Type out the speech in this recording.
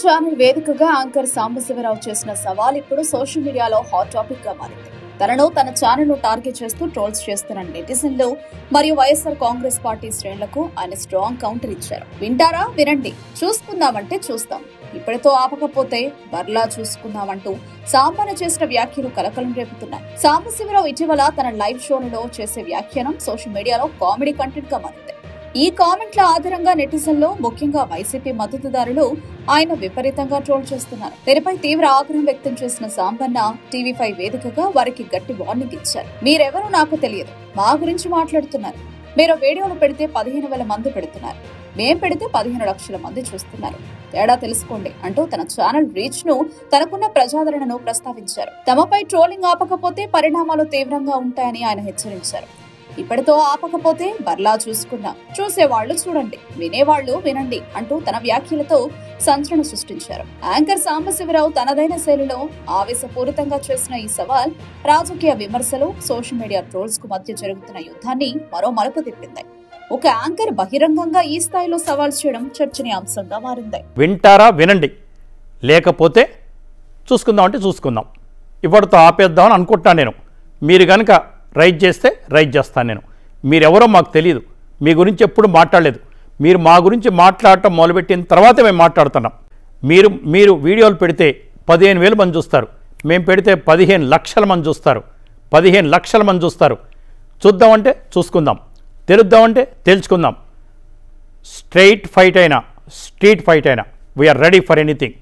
Channel వేదికగా anchor Sambasivarao చేసిన సవాల్ ఇప్పుడు సోషల్ మీడియాలో హాట్ టాపిక్ గా మారింది. తనను తన ఛానల్ ను టార్గెట్ చేస్తూ ట్రోల్స్ చేస్తున్న నెటిజన్లు మరియు వైఎస్ఆర్ కాంగ్రెస్ పార్టీ శ్రేణులకు ఆయన స్ట్రాంగ్ కౌంటర్ ఇచ్చారు. వింటారా? వినండి. చూసుకుందామంటే చూస్తాం, ఇప్పటితో ఆపకపోతే బర్లా చూసుకుందామంటూ సాంబన చేసిన వ్యాఖ్యలు కలకలం రేపుతున్నాయి. సాంబశివరావు ఇటీవల తన లైవ్ షోలలో చేసే వ్యాఖ్యానం సోషల్ మీడియాలో కామెడీ కంటెంట్ గా మారింది. ఈ కామెంట్ల ఆధారంగా నెటిజన్లు, ముఖ్యంగా వైసీపీ మద్దతుదారులు ఆయన విపరీతంగా ట్రోల్ చేస్తున్నారు. తెరపై తీవ్ర ఆగ్రహం వ్యక్తం చేసిన సాంబన్న టీవీ5 వేదికగా వారికి గట్టి వార్నింగ్ ఇచ్చారు. మీరెవరో నాకు తెలియదు, మా గురించి మాట్లాడుతున్నారు. మీరు వీడియోలు పెడితే 15,000 మంది పెడుతున్నారు, మేం పెడితే 15 లక్షల మంది చూస్తున్నారు. తేడా తెలుసుకోండి అంటూ తన ఛానల్ రీచ్ ను, తనకున్న ప్రజాదరణను ప్రస్తావించారు. తమపై ట్రోలింగ్ ఆపకపోతే పరిణామాలు తీవ్రంగా ఉంటాయని ఆయన హెచ్చరించారు. ఇప్పటితో ఆపకపోతే బర్లా చూసుకుందాం, చూసేవాళ్లు చూడండి, వినేవాళ్లు వినండి అంటూ తన వ్యాఖ్యలతో సంచలనం సృష్టించారు. యాంకర్ సాంబశివరావు తనదైన శైలిలో ఆవేశపూరితంగా చేసిన ఈ సవాల్ రాజకీయ విమర్శలు, సోషల్ మీడియా ట్రోల్స్ కు మధ్య జరుగుతున్న యుద్ధాన్ని మరో మలుపు తిప్పింది. ఒక యాంకర్ బహిరంగంగా ఈ స్థాయిలో సవాల్ చేయడం చర్చనీయాంశంగా మారింది. వింటారా? వినండి, లేకపోతే చూసుకుందాం అంటే చూసుకుందాం, ఇప్పటితో ఆపేద్దామని అనుకుంటున్నాను నేను. మీరు కనుక రైట్ చేస్తే రైట్ చేస్తాను నేను. మీరెవరో మాకు తెలియదు, మీ గురించి ఎప్పుడు మాట్లాడలేదు. మీరు మా గురించి మాట్లాడటం మొదలుపెట్టిన తర్వాతే మేము మాట్లాడుతున్నాం. మీరు వీడియోలు పెడితే 15,000 మంది చూస్తారు, మేము పెడితే 15 లక్షల మంది చూస్తారు. 15 లక్షల మంది చూస్తారు. చూద్దామంటే చూసుకుందాం, తెలుద్దామంటే తెలుసుకుందాం. స్ట్రీట్ ఫైట్ అయినా వీఆర్ రెడీ ఫర్ ఎనీథింగ్.